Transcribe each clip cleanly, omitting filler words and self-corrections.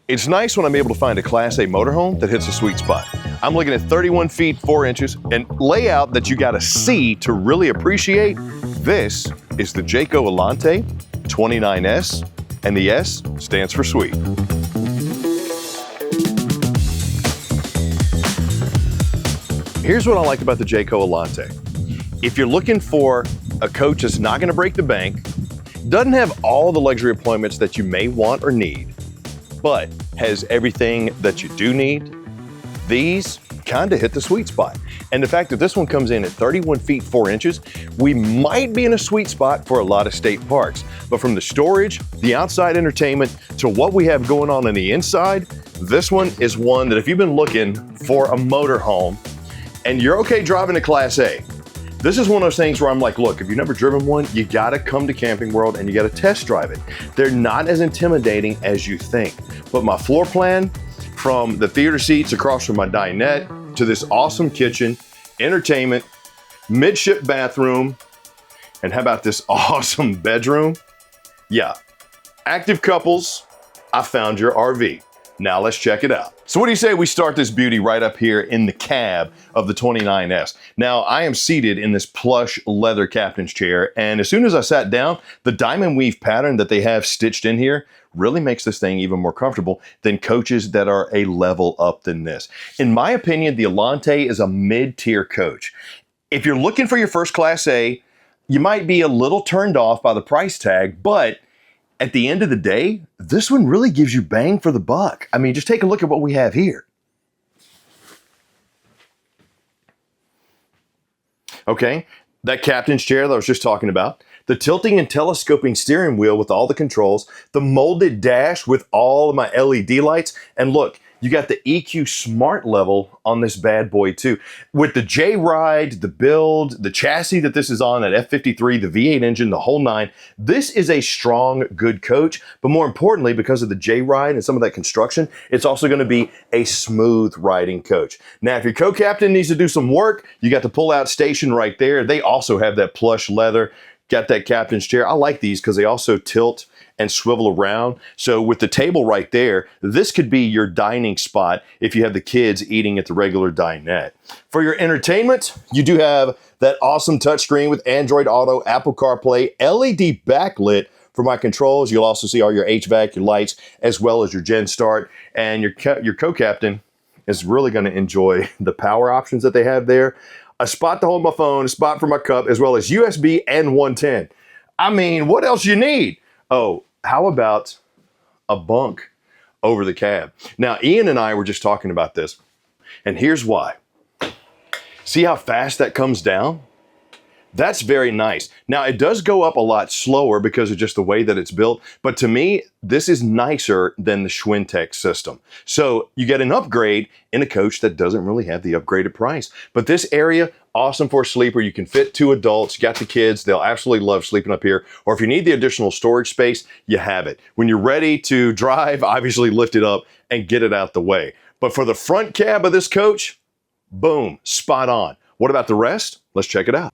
It's nice when I'm able to find a Class A motorhome that hits a sweet spot. I'm looking at 31 feet 4 inches and layout that you gotta see to really appreciate. This is the Jayco Alante 29S, and the S stands for sweet. Here's what I like about the Jayco Alante. If you're looking for a coach that's not gonna break the bank, doesn't have all the luxury appointments that you may want or need, but has everything that you do need, these kind of hit the sweet spot. And the fact that this one comes in at 31 feet 4 inches, we might be in a sweet spot for a lot of state parks. But from the storage, the outside entertainment, to what we have going on the inside, this one is one that if you've been looking for a motorhome and you're okay driving a Class A, this is one of those things where I'm like, look, if you've never driven one, you gotta come to Camping World and you gotta test drive it. They're not as intimidating as you think. But my floor plan, from the theater seats across from my dinette to this awesome kitchen, entertainment, midship bathroom, and how about this awesome bedroom? Yeah, active couples, I found your RV. Now let's check it out. So what do you say we start this beauty right up here in the cab of the 29S? Now I am seated in this plush leather captain's chair, and as soon as I sat down, the diamond weave pattern that they have stitched in here really makes this thing even more comfortable than coaches that are a level up than this. In my opinion, the Alante is a mid-tier coach. If you're looking for your first Class A, you might be a little turned off by the price tag, but at the end of the day, this one really gives you bang for the buck. I mean, just take a look at what we have here. Okay, that captain's chair that I was just talking about, the tilting and telescoping steering wheel with all the controls, the molded dash with all of my LED lights, and look, you got the EQ Smart level on this bad boy too. With the JRide, the build, the chassis that this is on, that F53, the V8 engine, the whole nine, this is a strong, good coach. But more importantly, because of the JRide and some of that construction, it's also gonna be a smooth riding coach. Now, if your co-captain needs to do some work, you got the pull-out station right there. They also have that plush leather, got that captain's chair. I like these because they also tilt and swivel around. So with the table right there, this could be your dining spot if you have the kids eating at the regular dinette. For your entertainment, you do have that awesome touchscreen with Android Auto, Apple CarPlay, LED backlit for my controls. You'll also see all your HVAC, your lights, as well as your Gen Start. And your co-captain is really gonna enjoy the power options that they have there. A spot to hold my phone, a spot for my cup, as well as USB and 110. I mean, what else you need? Oh, how about a bunk over the cab? Now, Ian and I were just talking about this, and here's why. See how fast that comes down? That's very nice. Now, it does go up a lot slower because of just the way that it's built, but to me, this is nicer than the Schwintek system. So you get an upgrade in a coach that doesn't really have the upgraded price. But this area, awesome for a sleeper. You can fit 2 adults, you got the kids, they'll absolutely love sleeping up here. Or if you need the additional storage space, you have it. When you're ready to drive, obviously lift it up and get it out the way. But for the front cab of this coach, boom, spot on. What about the rest? Let's check it out.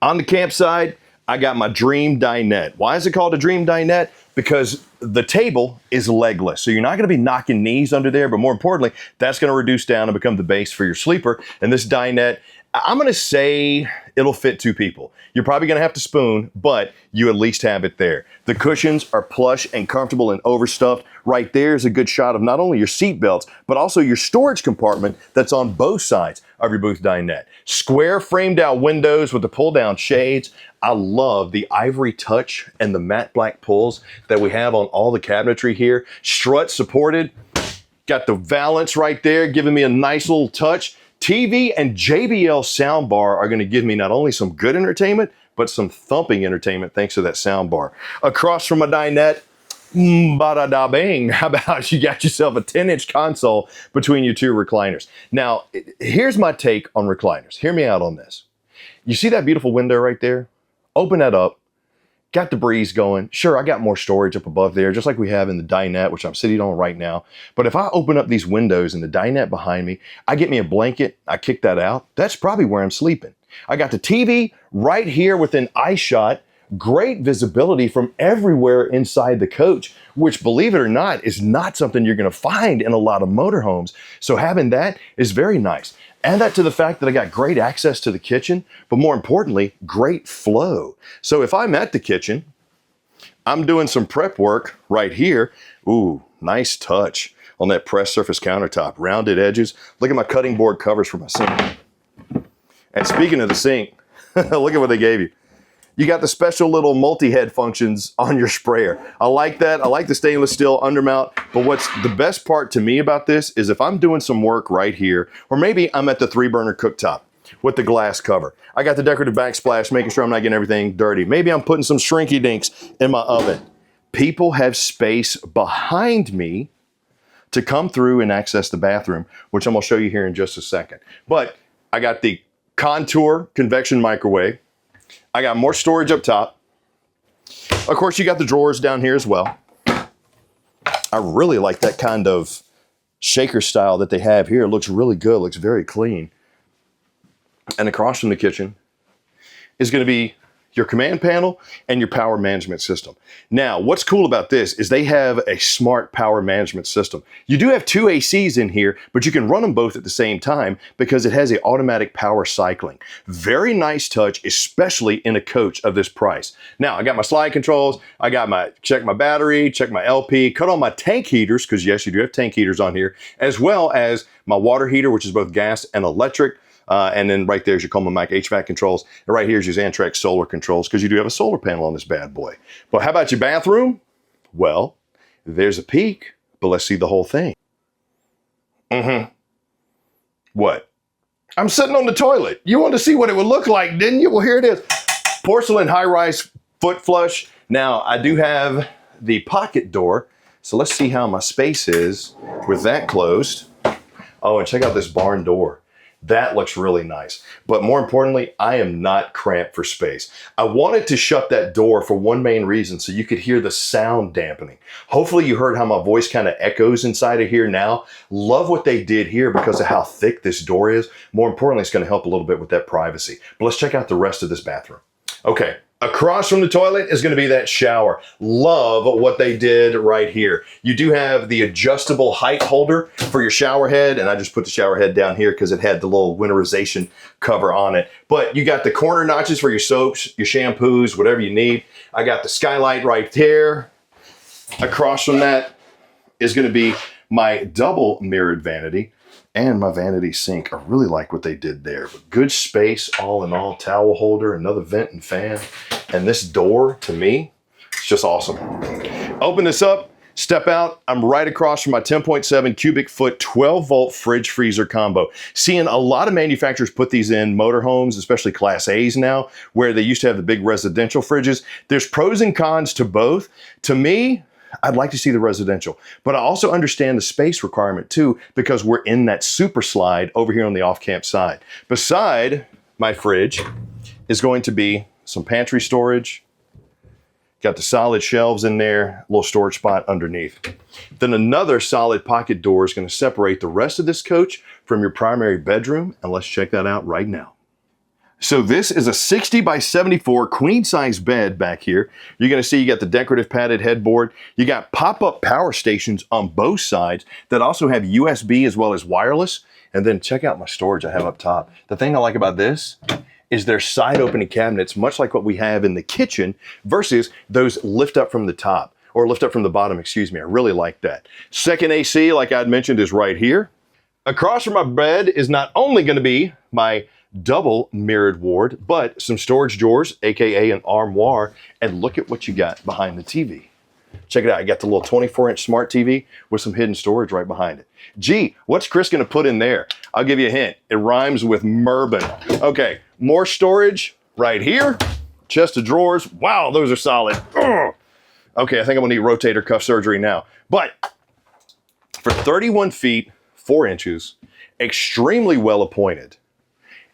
On the campsite, I got my dream dinette. Why is it called a dream dinette? Because the table is legless. So you're not gonna be knocking knees under there, but more importantly, that's gonna reduce down and become the base for your sleeper. And this dinette, I'm gonna say it'll fit 2 people. You're probably gonna have to spoon, but you at least have it there. The cushions are plush and comfortable and overstuffed. Right there is a good shot of not only your seat belts, but also your storage compartment that's on both sides of your booth dinette. Square framed out windows with the pull down shades. I love the ivory touch and the matte black pulls that we have on all the cabinetry here. Strut supported. Got the valance right there, giving me a nice little touch. TV and JBL soundbar are gonna give me not only some good entertainment, but some thumping entertainment thanks to that soundbar. Across from my dinette, ba-da-da bang, how about you got yourself a 10-inch console between your 2 recliners. Now, here's my take on recliners. Hear me out on this. You see that beautiful window right there? Open that up. Got the breeze going. Sure, I got more storage up above there, just like we have in the dinette, which I'm sitting on right now. But if I open up these windows and the dinette behind me, I get me a blanket, I kick that out. That's probably where I'm sleeping. I got the TV right here within eye shot great visibility from everywhere inside the coach, which, believe it or not, is not something you're going to find in a lot of motorhomes. So having that is very nice. Add that to the fact that I got great access to the kitchen, but more importantly, great flow. So if I'm at the kitchen, I'm doing some prep work right here. Ooh, nice touch on that pressed surface countertop, rounded edges. Look at my cutting board covers for my sink. And speaking of the sink, look at what they gave you. You got the special little multi-head functions on your sprayer. I like that. I like the stainless steel undermount. But what's the best part to me about this is if I'm doing some work right here, or maybe I'm at the 3-burner cooktop with the glass cover. I got the decorative backsplash, making sure I'm not getting everything dirty. Maybe I'm putting some shrinky dinks in my oven. People have space behind me to come through and access the bathroom, which I'm gonna show you here in just a second. But I got the contour convection microwave. I got more storage up top. Of course, you got the drawers down here as well. I really like that kind of shaker style that they have here. It looks really good, looks very clean. And across from the kitchen is going to be your command panel and your power management system. Now, what's cool about this is they have a smart power management system. You do have 2 ACs in here, but you can run them both at the same time because it has a automatic power cycling. Very nice touch, especially in a coach of this price. Now, I got my slide controls. I got my check my battery, check my LP, cut on my tank heaters, because yes, you do have tank heaters on here, as well as my water heater, which is both gas and electric. And then right there's your Coleman Mike HVAC controls. And right here's your Xantrex solar controls, because you do have a solar panel on this bad boy. But how about your bathroom? Well, there's a peek, but let's see the whole thing. What? I'm sitting on the toilet. You wanted to see what it would look like, didn't you? Well, here it is. Porcelain high-rise foot flush. Now, I do have the pocket door, so let's see how my space is with that closed. Oh, and check out this barn door. That looks really nice. But more importantly, I am not cramped for space. I wanted to shut that door for one main reason, so you could hear the sound dampening. Hopefully you heard how my voice kind of echoes inside of here now. Love what they did here because of how thick this door is. More importantly, it's going to help a little bit with that privacy. But let's check out the rest of this bathroom. Okay. Across from the toilet is going to be that shower. Love what they did right here. You do have the adjustable height holder for your shower head, and I just put the shower head down here because it had the little winterization cover on it. But you got the corner notches for your soaps, your shampoos, whatever you need. I got the skylight right there. Across from that is going to be my double mirrored vanity and my vanity sink. I really like what they did there. But good space, all in all. Towel holder, another vent and fan. And this door, to me, it's just awesome. Open this up, step out. I'm right across from my 10.7 cubic foot, 12 volt fridge freezer combo. Seeing a lot of manufacturers put these in motorhomes, especially Class A's now, where they used to have the big residential fridges. There's pros and cons to both. To me, I'd like to see the residential, but I also understand the space requirement too, because we're in that super slide over here on the off-camp side. Beside my fridge is going to be some pantry storage. Got the solid shelves in there, a little storage spot underneath. Then another solid pocket door is going to separate the rest of this coach from your primary bedroom, and let's check that out right now. So this is a 60 by 74 queen size bed back here. You're going to see you got the decorative padded headboard. You got pop-up power stations on both sides that also have USB as well as wireless. And then check out my storage I have up top. The thing I like about this is their side opening cabinets, much like what we have in the kitchen, versus those lift up from the top, or lift up from the bottom, excuse me. I really like that. Second AC, like I'd mentioned, is right here. Across from my bed is not only going to be my double mirrored ward, but some storage drawers, aka an armoire, and look at what you got behind the TV. Check it out. I got the little 24-inch smart TV with some hidden storage right behind it. Gee, what's Chris going to put in there? I'll give you a hint. It rhymes with Mervyn. Okay, more storage right here. Chest of drawers. Wow, those are solid. Ugh. Okay, I think I'm going to need rotator cuff surgery now. But for 31 feet, 4 inches, extremely well appointed,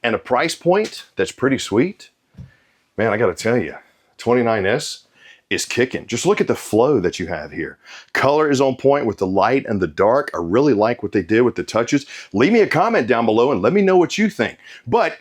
and a price point that's pretty sweet, man, I got to tell you, 29S is kicking. Just look at the flow that you have here. Color is on point with the light and the dark. I really like what they did with the touches. Leave me a comment down below and let me know what you think. But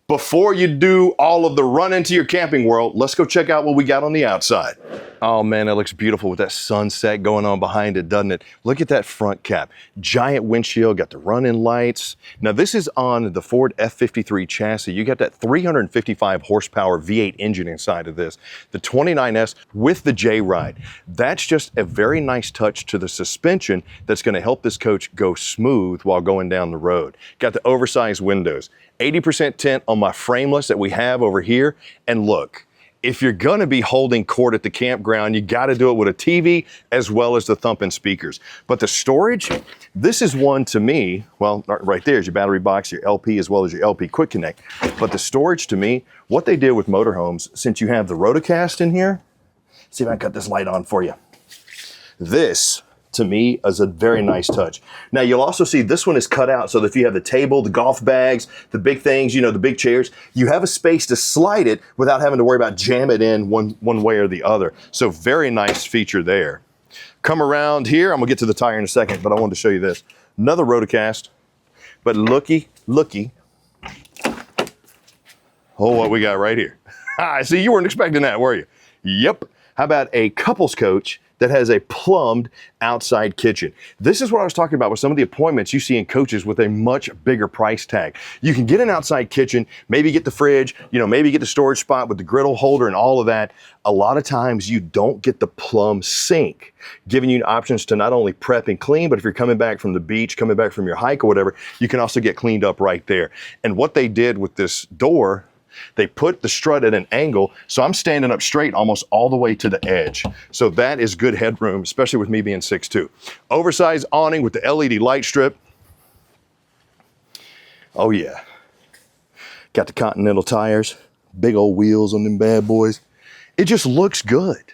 before you do all of the run into your Camping World, let's go check out what we got on the outside. Oh man, that looks beautiful with that sunset going on behind it, doesn't it? Look at that front cap. Giant windshield, got the run-in lights. Now this is on the Ford F53 chassis. You got that 355 horsepower V8 engine inside of this. The 29S with the JRide. That's just a very nice touch to the suspension that's gonna help this coach go smooth while going down the road. Got the oversized windows. 80% tint on my frameless that we have over here. And look, if you're gonna be holding court at the campground, you gotta do it with a TV as well as the thumping speakers. But the storage, this is one to me, well, right there is your battery box, your LP, as well as your LP Quick Connect. But the storage to me, what they did with motorhomes, since you have the Rotocast in here, see if I can cut this light on for you. This, to me, is a very nice touch. Now you'll also see this one is cut out so that if you have the table, the golf bags, the big things, you know, the big chairs, you have a space to slide it without having to worry about jam it in one way or the other. So very nice feature there. Come around here, I'm gonna get to the tire in a second, but I wanted to show you this. Another Rotocast, but looky. Oh, what we got right here. I see you weren't expecting that, were you? Yep. How about a couples coach that has a plumbed outside kitchen? This is what I was talking about with some of the appointments you see in coaches with a much bigger price tag. You can get an outside kitchen, maybe get the fridge, you know, maybe get the storage spot with the griddle holder and all of that. A lot of times you don't get the plumb sink, giving you options to not only prep and clean, but if you're coming back from the beach, coming back from your hike or whatever, you can also get cleaned up right there. And what they did with this door, they put the strut at an angle, so I'm standing up straight almost all the way to the edge. So that is good headroom, especially with me being 6'2". Oversized awning with the LED light strip. Oh yeah. Got the Continental tires, big old wheels on them bad boys. It just looks good.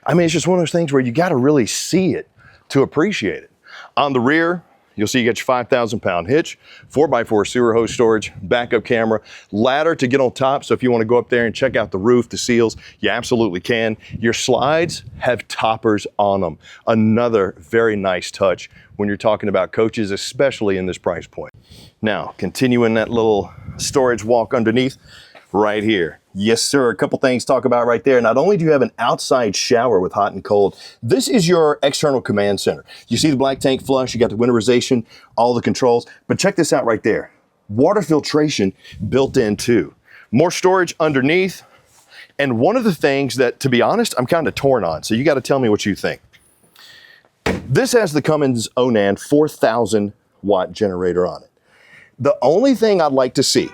I mean, it's just one of those things where you got to really see it to appreciate it. On the rear, you'll see you got your 5,000-pound hitch, 4x4 sewer hose storage, backup camera, ladder to get on top. So if you want to go up there and check out the roof, the seals, you absolutely can. Your slides have toppers on them. Another very nice touch when you're talking about coaches, especially in this price point. Now, continuing that little storage walk underneath, right here. Yes, sir. A couple things to talk about right there. Not only do you have an outside shower with hot and cold, this is your external command center. You see the black tank flush, you got the winterization, all the controls, but check this out right there. Water filtration built in too. More storage underneath. And one of the things that, to be honest, I'm kind of torn on, so you got to tell me what you think. This has the Cummins Onan 4,000 watt generator on it. The only thing I'd like to see,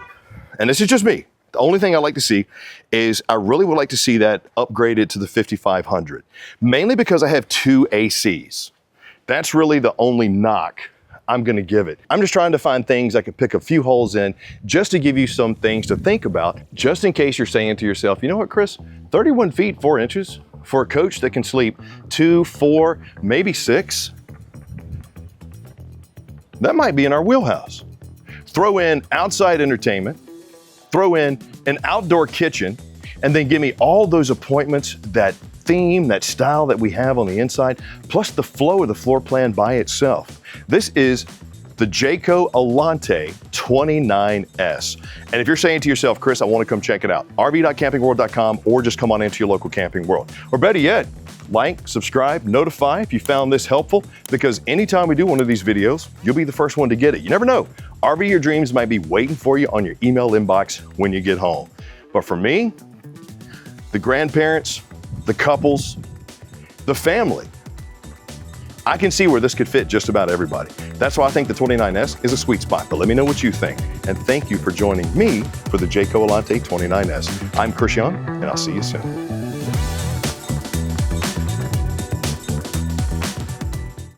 and this is just me, the only thing I'd like to see is I really would like to see that upgraded to the 5500, mainly because I have two ACs. That's really the only knock I'm gonna give it. I'm just trying to find things I could pick a few holes in just to give you some things to think about, just in case you're saying to yourself, you know what, Chris, 31 feet, 4 inches for a coach that can sleep 2, 4, maybe 6, that might be in our wheelhouse. Throw in outside entertainment, throw in an outdoor kitchen, and then give me all those appointments, that theme, that style that we have on the inside, plus the flow of the floor plan by itself. This is the Jayco Alante 29S. And if you're saying to yourself, Chris, I want to come check it out, rv.campingworld.com, or just come on into your local Camping World. Or better yet, like, subscribe, notify if you found this helpful, because anytime we do one of these videos, you'll be the first one to get it. You never know. RV Your Dreams might be waiting for you on your email inbox when you get home. But for me, the grandparents, the couples, the family, I can see where this could fit just about everybody. That's why I think the 29S is a sweet spot. But let me know what you think. And thank you for joining me for the Jayco Alante 29S. I'm Chris Young, and I'll see you soon.